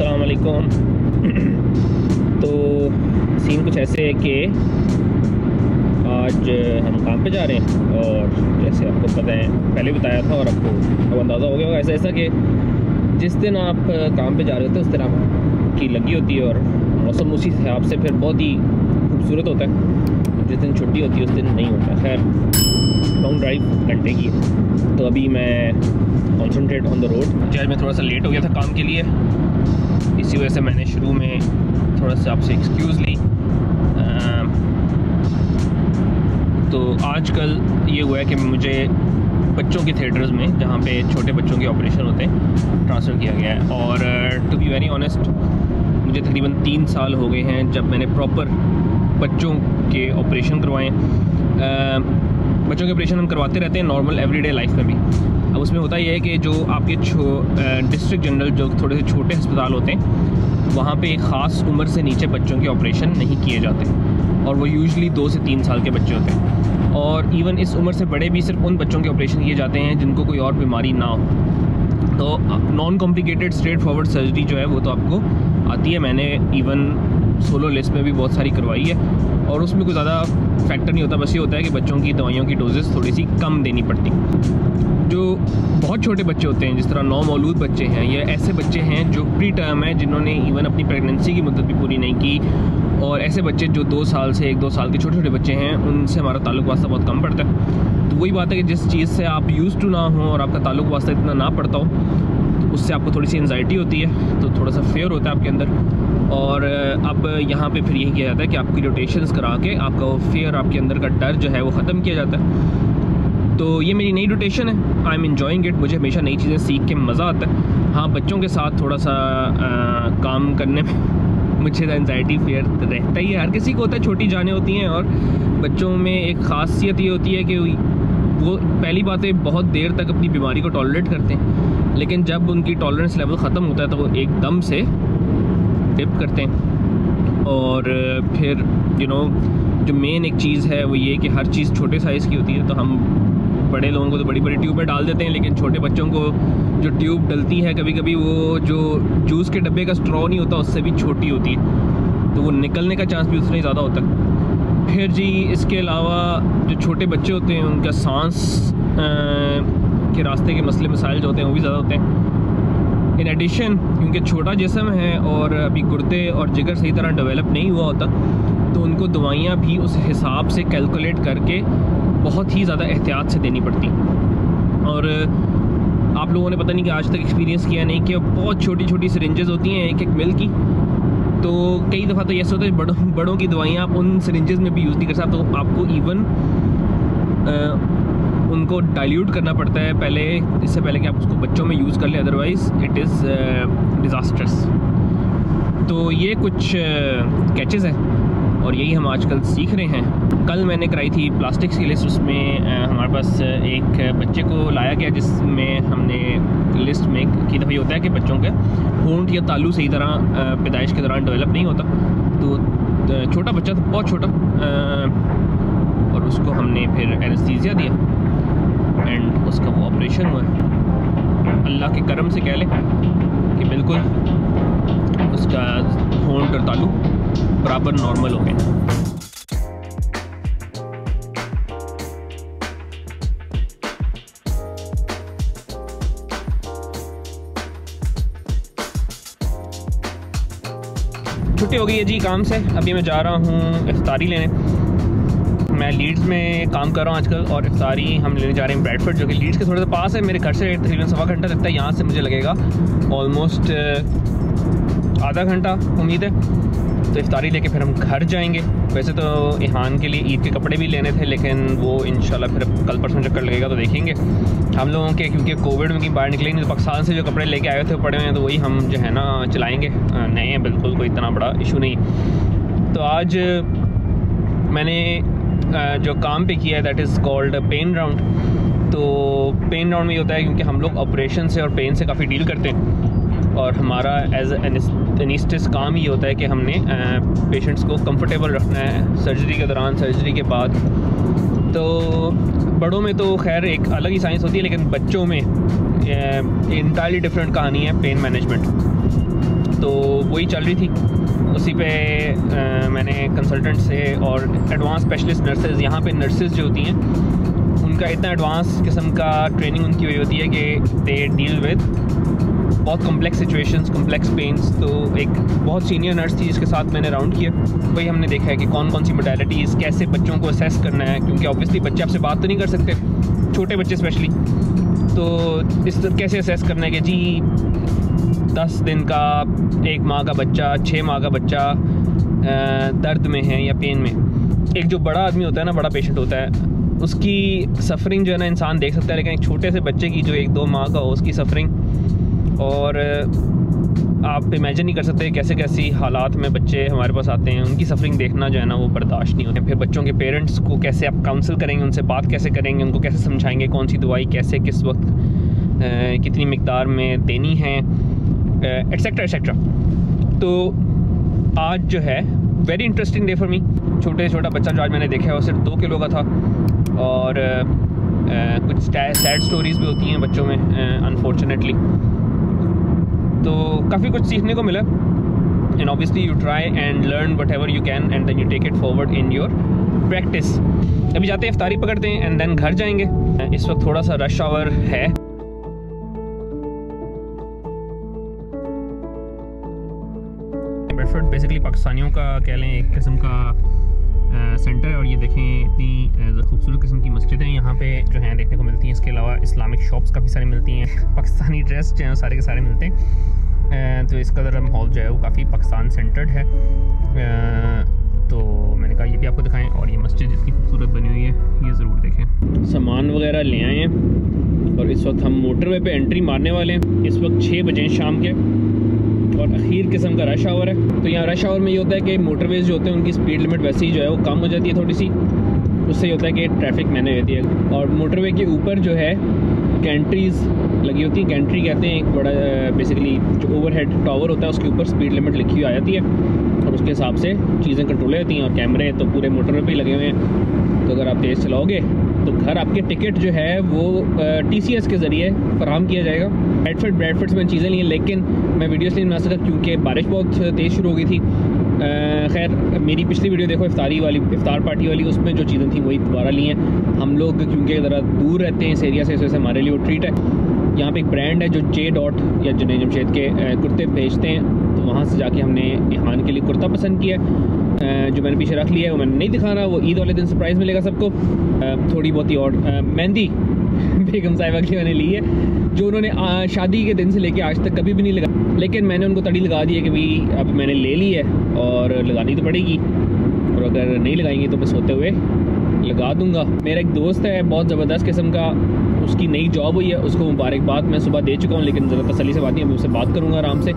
अस्सलाम वालेकुम। तो सीन कुछ ऐसे है कि आज हम काम पे जा रहे हैं और जैसे आपको पता है पहले बताया था और आपको अब अंदाज़ा हो गया होगा ऐसा कि जिस दिन आप काम पे जा रहे होते हैं उस दिन आपकी लगी होती है और मौसम उसी हिसाब से फिर बहुत ही खूबसूरत होता है। जिस दिन छुट्टी होती है उस दिन नहीं होता। खैर लॉन्ग ड्राइव घंटे की है तो अभी मैं कॉन्सनट्रेट ऑन द रोड। आज मैं थोड़ा सा लेट हो गया था काम के लिए, इसी वजह से मैंने शुरू में थोड़ा सा आपसे एक्सक्यूज़ ली। तो आजकल ये हुआ है कि मुझे बच्चों के थिएटर्स में जहाँ पे छोटे बच्चों के ऑपरेशन होते हैं ट्रांसफ़र किया गया है। और टू बी वेरी ऑनेस्ट मुझे तकरीबन 3 साल हो गए हैं जब मैंने प्रॉपर बच्चों के ऑपरेशन करवाएं। बच्चों के ऑपरेशन हम करवाते रहते हैं नॉर्मल एवरीडे लाइफ में भी। अब उसमें होता यह है कि जो आपके डिस्ट्रिक्ट जनरल जो थोड़े से छोटे अस्पताल होते हैं वहाँ पे एक ख़ास उम्र से नीचे बच्चों के ऑपरेशन नहीं किए जाते और वो यूजुअली 2 से 3 साल के बच्चे होते हैं। और इवन इस उम्र से बड़े भी सिर्फ उन बच्चों के ऑपरेशन किए जाते हैं जिनको कोई और बीमारी ना हो। तो non complicated straight forward surgery जो है वो तो आपको आती है। मैंने इवन सोलो लिस्ट में भी बहुत सारी करवाई है और उसमें कोई ज़्यादा फैक्टर नहीं होता। बस ये होता है कि बच्चों की दवाइयों की डोजेस थोड़ी सी कम देनी पड़ती। जो बहुत छोटे बच्चे होते हैं जिस तरह नौमौलूद बच्चे हैं या ऐसे बच्चे हैं जो प्री टर्म है जिन्होंने इवन अपनी प्रेगनेंसी की मुद्दत भी पूरी नहीं की, और ऐसे बच्चे जो 2 साल से 1-2 साल के छोटे छोटे बच्चे हैं उनसे हमारा ताल्लुक़ वास्ता बहुत कम पड़ता है। तो वही बात है कि जिस चीज़ से आप यूज़ टू ना हो और आपका ताल्लुक़ वास्ता इतना ना पड़ता हो तो उससे आपको थोड़ी सी एंजाइटी होती है, तो थोड़ा सा फेयर होता है आपके अंदर। और अब यहाँ पे फिर यही किया जाता है कि आपकी रोटेशंस करा के आपका वो फेयर आपके अंदर का डर जो है वो ख़त्म किया जाता है। तो ये मेरी नई रोटेशन है, आई एम एन्जॉइंग इट। मुझे हमेशा नई चीज़ें सीख के मज़ा आता है। हाँ, बच्चों के साथ थोड़ा सा काम करने में मुझे एंजाइटी फेयर रहता ही है, हर किसी को होता है। छोटी जानें होती हैं और बच्चों में एक ख़ासियत ये होती है कि वो पहली बात है बहुत देर तक अपनी बीमारी को टॉलरेट करते हैं, लेकिन जब उनकी टॉलरेंस लेवल ख़त्म होता है तो वो एकदम से डिप करते हैं। और फिर जो मेन एक चीज़ है वो ये कि हर चीज़ छोटे साइज़ की होती है। तो हम बड़े लोगों को तो बड़ी बड़ी ट्यूब में डाल देते हैं, लेकिन छोटे बच्चों को जो ट्यूब डलती है कभी कभी वो जो जूस के डब्बे का स्ट्रॉ नहीं होता उससे भी छोटी होती है, तो वो निकलने का चांस भी उससे ही ज़्यादा होता है। फिर जी इसके अलावा जो छोटे बच्चे होते हैं उनका सांस के रास्ते के मसले मसाइल जो होते हैं वो भी ज़्यादा होते हैं। इन एडिशन क्योंकि छोटा जिस्म है और अभी गुर्दे और जिगर सही तरह डेवलप नहीं हुआ होता, तो उनको दवाइयाँ भी उस हिसाब से कैलकुलेट करके बहुत ही ज़्यादा एहतियात से देनी पड़ती। और आप लोगों ने पता नहीं कि आज तक एक्सपीरियंस किया नहीं कि बहुत छोटी छोटी सिरिंजेस होती हैं 1-1 मिल की। तो कई दफ़ा तो ऐसा होता है बड़ों की दवाइयाँ आप उन सिरिंजेस में भी यूज़ नहीं कर सकते, तो आपको इवन उनको डाइल्यूट करना पड़ता है पहले, इससे पहले कि आप उसको बच्चों में यूज़ कर लें, अदरवाइज़ इट इज़ डिज़ास्टर्स। तो ये कुछ कैचेज़ हैं और यही हम आजकल सीख रहे हैं। कल मैंने कराई थी प्लास्टिक्स की लिस्ट, उसमें हमारे पास एक बच्चे को लाया गया जिसमें हमने लिस्ट में की दफ़ा होता है कि बच्चों के होंठ या तालू सही तरह पैदाइश के दौरान डेवलप नहीं होता। तो छोटा बच्चा था, बहुत छोटा, और उसको हमने फिर एनेस्थीसिया दिया एंड उसका वो ऑपरेशन हुआ। अल्लाह के करम से कह लें कि बिल्कुल उसका होंठ और तालू बराबर नॉर्मल हो गए। छुट्टी हो गई है जी काम से, अभी मैं जा रहा हूँ इफ्तारी लेने। मैं लीड्स में काम कर रहा हूँ आजकल और इफ्तारी हम लेने जा रहे हैं ब्रैडफोर्ड, जो कि लीड्स के थोड़े से पास है। मेरे घर से तकरीबन 1.25 घंटा लगता है, यहाँ से मुझे लगेगा ऑलमोस्ट आधा घंटा उम्मीद है। तो इफ्तारी लेके फिर हम घर जाएंगे। वैसे तो इहान के लिए ईद के कपड़े भी लेने थे, लेकिन वो इंशाल्लाह फिर कल परसों चक्कर लगेगा तो देखेंगे। हम लोगों के क्योंकि कोविड में बाहर निकले नहीं, तो पाकिस्तान से जो कपड़े लेके आए थे पड़े हुए हैं, तो वही हम जो है ना चलाएँगे। नए हैं बिल्कुल, कोई इतना बड़ा इशू नहीं। तो आज मैंने जो काम पे किया है that is called pen round. तो पेन राउंड में ये होता है क्योंकि हम लोग ऑपरेशन से और पेन से काफ़ी डील करते हैं और हमारा एज एनेस्थिस्ट काम ही होता है कि हमने पेशेंट्स को कंफर्टेबल रखना है सर्जरी के दौरान, सर्जरी के बाद। तो बड़ों में तो खैर एक अलग ही साइंस होती है, लेकिन बच्चों में इंटायरली डिफरेंट कहानी है पेन मैनेजमेंट। तो वही चल रही थी, उसी पे मैंने कंसल्टेंट से और एडवांस स्पेशलिस्ट नर्सेज, यहाँ पे नर्सेज जो होती हैं उनका इतना एडवांस किस्म का ट्रेनिंग उनकी हुई होती है कि दे डील विद बहुत कॉम्प्लेक्स सिचुएशंस, कॉम्प्लेक्स पेन्स। तो एक बहुत सीनियर नर्स थी जिसके साथ मैंने राउंड किया, वही हमने देखा है कि कौन कौन सी मोडालिटीज़, कैसे बच्चों को असेस करना है, क्योंकि ऑब्वियसली बच्चे आपसे बात तो नहीं कर सकते, छोटे बच्चे स्पेशली। तो इस तरह कैसे असेस करना है कि जी 10 दिन का, 1 माह का बच्चा, 6 माह का बच्चा दर्द में है या पेन में। एक जो बड़ा आदमी होता है ना, बड़ा पेशेंट होता है, उसकी सफरिंग जो है ना इंसान देख सकता है, लेकिन एक छोटे से बच्चे की जो 1-2 माह का हो उसकी सफरिंग, और आप इमेजिन नहीं कर सकते कैसे कैसी हालात में बच्चे हमारे पास आते हैं, उनकी सफरिंग देखना जो है ना वो बर्दाश्त नहीं होता। फिर बच्चों के पेरेंट्स को कैसे आप काउंसिल करेंगे, उनसे बात कैसे करेंगे, उनको कैसे समझाएंगे कौन सी दवाई कैसे किस वक्त कितनी मिकदार में देनी है, एट्सेट्रा एट्सेट्रा। तो आज जो है very interesting day for me. छोटा बच्चा जो आज मैंने देखा है वो सिर्फ 2 किलो का था, और कुछ सैड स्टोरीज़ भी होती हैं बच्चों में अनफॉर्चुनेटली। तो काफ़ी कुछ सीखने को मिला, and obviously you try and learn whatever you can and then you take it forward in your practice. अभी जाते हैं, इफ्तारी पकड़ते हैं एंड देन घर जाएंगे। इस वक्त थोड़ा सा रश आवर है। बेडफोर्ड बेसिकली पाकिस्तानियों का कह लें एक किस्म का सेंटर है, और ये देखें इतनी खूबसूरत किस्म की मस्जिद है यहाँ पे जो हैं देखने को मिलती हैं। इसके अलावा इस्लामिक शॉप्स काफ़ी सारी मिलती हैं, पाकिस्तानी ड्रेस जो हैं सारे के सारे मिलते हैं। तो इसका ज़रा माहौल जो है वो काफ़ी पाकिस्तान सेंटर्ड है। तो मैंने कहा ये भी आपको दिखाएं, और ये मस्जिद इतनी खूबसूरत बनी हुई है, ये ज़रूर देखें। सामान वगैरह ले आए हैं और इस वक्त हम मोटरवे पे एंट्री मारने वाले हैं। इस वक्त 6 बजे शाम के, और अखीर किस्म का रश आवर है। तो यहाँ रश आवर में ये होता है कि मोटरवेज जो होते हैं उनकी स्पीड लिमिट वैसे ही जो है वो कम हो जाती है थोड़ी सी, उससे ये होता है कि ट्रैफिक मैनेज होती है। और मोटरवे के ऊपर जो है गैंट्रीज़ लगी होती हैं, गैंट्री कहते हैं, एक बड़ा बेसिकली जो ओवरहेड टावर होता है उसके ऊपर स्पीड लिमिट लिखी हुई आ जाती है, और उसके हिसाब से चीज़ें कंट्रोल होती हैं। और कैमरे तो पूरे मोटरवे पे ही लगे हुए हैं, तो अगर आप तेज़ चलाओगे तो घर आपके टिकट जो है वो TCS के ज़रिए फराहम किया जाएगा। ब्रैडफोर्ड में चीज़ें ली हैं, लेकिन मैं वीडियोस नहीं बना सका क्योंकि बारिश बहुत तेज़ शुरू हो गई थी। खैर मेरी पिछली वीडियो देखो इफ्तार पार्टी वाली, उसमें जो चीज़ें थी वही दोबारा ली हैं। हम लोग क्योंकि ज़रा दूर रहते हैं इस एरिया से, इस वजह से हमारे लिए वो ट्रीट है। यहाँ पे एक ब्रांड है जो J डॉट या जुनैद जमशेद के कुर्ते बेचते हैं, तो वहाँ से जाके हमने इहान के लिए कुर्ता पसंद किया है, जो मैंने पीछे रख लिया है, वो मैंने नहीं दिखा रहा, वो ईद वाले दिन सरप्राइज़ मिलेगा सबको। थोड़ी बहुत ही और मेहंदी बेगम साहिबा की मैंने ली है, जो उन्होंने शादी के दिन से लेके आज तक कभी भी नहीं लगा, लेकिन मैंने उनको तड़ी लगा दी है कि भाई अब मैंने ले ली है और लगानी तो पड़ेगी, और अगर नहीं लगाएंगे तो मैं सोते हुए लगा दूंगा। मेरा एक दोस्त है बहुत ज़बरदस्त किस्म का, उसकी नई जॉब हुई है, उसको मुबारकबाद मैं सुबह दे चुका हूँ, लेकिन ज़रा तसल्ली से बात नहीं, मैं उससे बात करूँगा आराम से।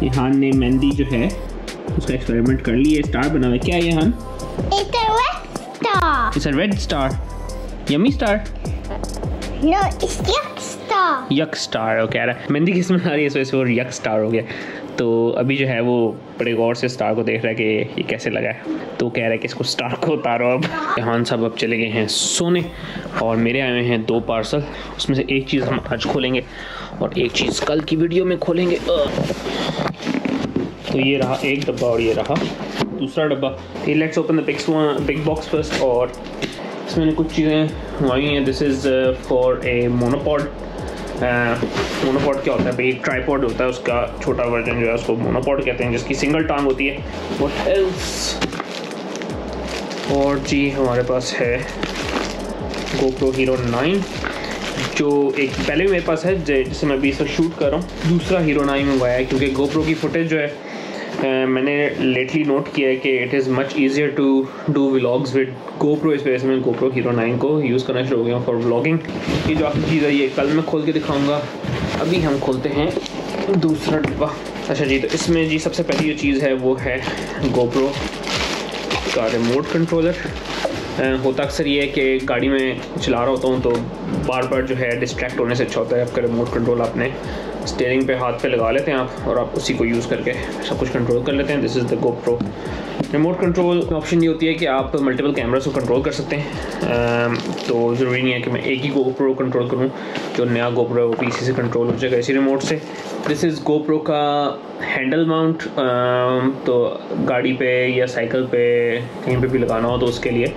इहान ने मेहंदी जो है उसका एक्सपेरिमेंट कर लिया, स्टार बना हुआ है। क्या है इहान? It's a red star. Yummy star? No, it's yuck star. Yuck star, वो कह रहा है मेहंदी किस में आ रही है, इस वजह से वो yuck star हो गया। तो अभी जो है वो बड़े गौर से स्टार को देख रहा है कि ये कैसे लगा है, तो कह रहा है कि इसको स्टार को उतारो। अब इहान साहब अब चले गए हैं सोने, और मेरे आए हुए हैं 2 पार्सल, उसमें से एक चीज़ हम आज खोलेंगे और एक चीज़ कल की वीडियो में खोलेंगे। तो ये रहा एक डब्बा और ये रहा दूसरा डब्बा। Let's open the big box first, और इसमें कुछ चीज़ें मंगाई हैं। This is for a monopod. Monopod क्या होता है भाई? एक ट्राईपॉड होता है, उसका छोटा वर्जन जो है उसको मोनोपॉड कहते हैं, जिसकी सिंगल टांग होती है। What else? और जी हमारे पास है GoPro Hero 9, जो एक पहले भी मेरे पास है जिससे मैं अभी इस वक्त शूट कर रहा हूँ। दूसरा Hero 9 मंगवाया है क्योंकि GoPro की फुटेज जो है मैंने लेटली नोट किया है कि it is much easier to do vlogs with GoPro, इस वजह से मैं GoPro Hero 9 को यूज़ करना शुरू हो गया फॉर व्लॉगिंग। ये जो आखिरी चीज़ है ये कल मैं खोल के दिखाऊंगा। अभी हम खोलते हैं दूसरा डब्बा। अच्छा जी, तो इसमें जी सबसे पहली जो चीज़ है वो है GoPro का रिमोट कंट्रोलर। होता अक्सर ये है कि गाड़ी में चला रहा होता हूँ तो बार बार जो है डिस्ट्रैक्ट होने से अच्छा होता है आपका रिमोट कंट्रोल अपने स्टीयरिंग पे हाथ पे लगा लेते हैं आप, और आप उसी को यूज़ करके सब कुछ कंट्रोल कर लेते हैं। This is the GoPro remote control. Option ये होती है कि आप मल्टीपल कैमरास को कंट्रोल कर सकते हैं, तो ज़रूरी नहीं है कि मैं एक ही GoPro कंट्रोल करूँ। जो नया GoPro है वो पीसी से कंट्रोल हो जाएगा इसी रिमोट से। दिस इज़ GoPro का हैंडल माउंट, तो गाड़ी पे या साइकिल पे कहीं पे भी लगाना हो तो उसके लिए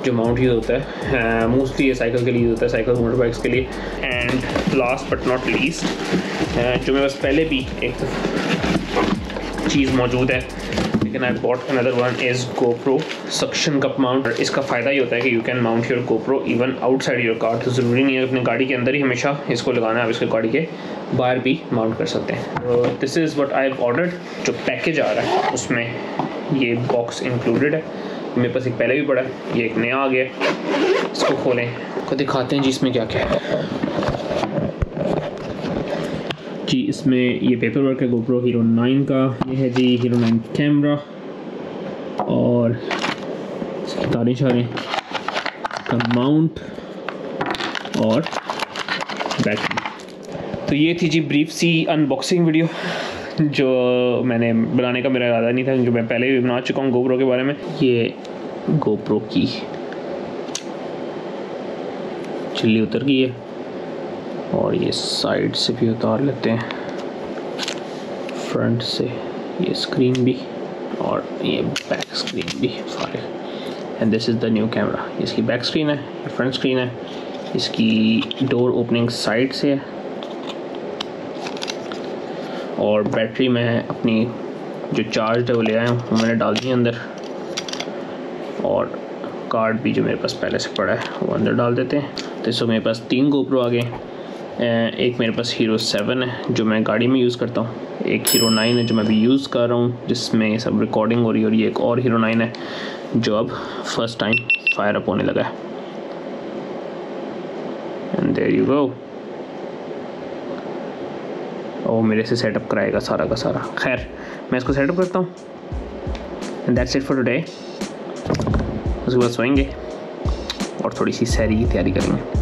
जो माउंट यूज़ होता है, मोस्टली ये साइकिल के लिए यूज़ होता है, साइकिल मोटर बाइक्स के लिए। And last but not least, जो मेरे पास पहले भी एक चीज़ मौजूद है लेकिन I bought another one is GoPro suction cup mount. इसका फ़ायदा ये होता है कि you can mount your GoPro even outside your car. तो ज़रूरी नहीं है अपनी गाड़ी के अंदर ही हमेशा इसको लगाना है, आप इसको गाड़ी के बाहर भी माउंट कर सकते हैं। This is what I have ordered. जो पैकेज आ रहा है उसमें ये बॉक्स इंक्लूडेड है। मेरे पास एक पहले भी पड़ा है, ये एक नया आ गया। इसको खोलें, को दिखाते हैं जी इसमें क्या क्या है। जी इसमें ये पेपर वर्क है GoPro Hero 9 का। ये है जी Hero 9 कैमरा और इसकी तारें शारें का माउंट और बैटरी। तो ये थी जी ब्रीफ सी अनबॉक्सिंग वीडियो जो मैंने बनाने का मेरा इरादा नहीं था, जो मैं पहले भी बना चुका हूँ GoPro के बारे में। ये GoPro की चिल्ली उतर गई है और ये साइड से भी उतार लेते हैं, फ्रंट से ये स्क्रीन भी और ये बैक स्क्रीन भी फारिग। And this is the new camera. इसकी बैक स्क्रीन है, ये फ्रंट स्क्रीन है, इसकी डोर ओपनिंग साइड से है और बैटरी मैं अपनी जो चार्ज है वो ले आया हूँ, वो मैंने डाल दी अंदर, और कार्ड भी जो मेरे पास पहले से पड़ा है वो अंदर डाल देते हैं। तो इसमें मेरे पास 3 GoPro आ गए। एक मेरे पास Hero 7 है जो मैं गाड़ी में यूज़ करता हूँ, एक Hero 9 है जो मैं अभी यूज़ कर रहा हूँ जिसमें सब रिकॉर्डिंग हो रही है, और ये एक और Hero 9 है जो अब फर्स्ट टाइम फायर अप होने लगा है। And there you go. और मेरे से सेटअप कराएगा सारा का सारा। खैर मैं इसको सेटअप करता हूँ। And that's it for today. उसके बाद सोएंगे और थोड़ी सी सैरी की तैयारी करेंगे।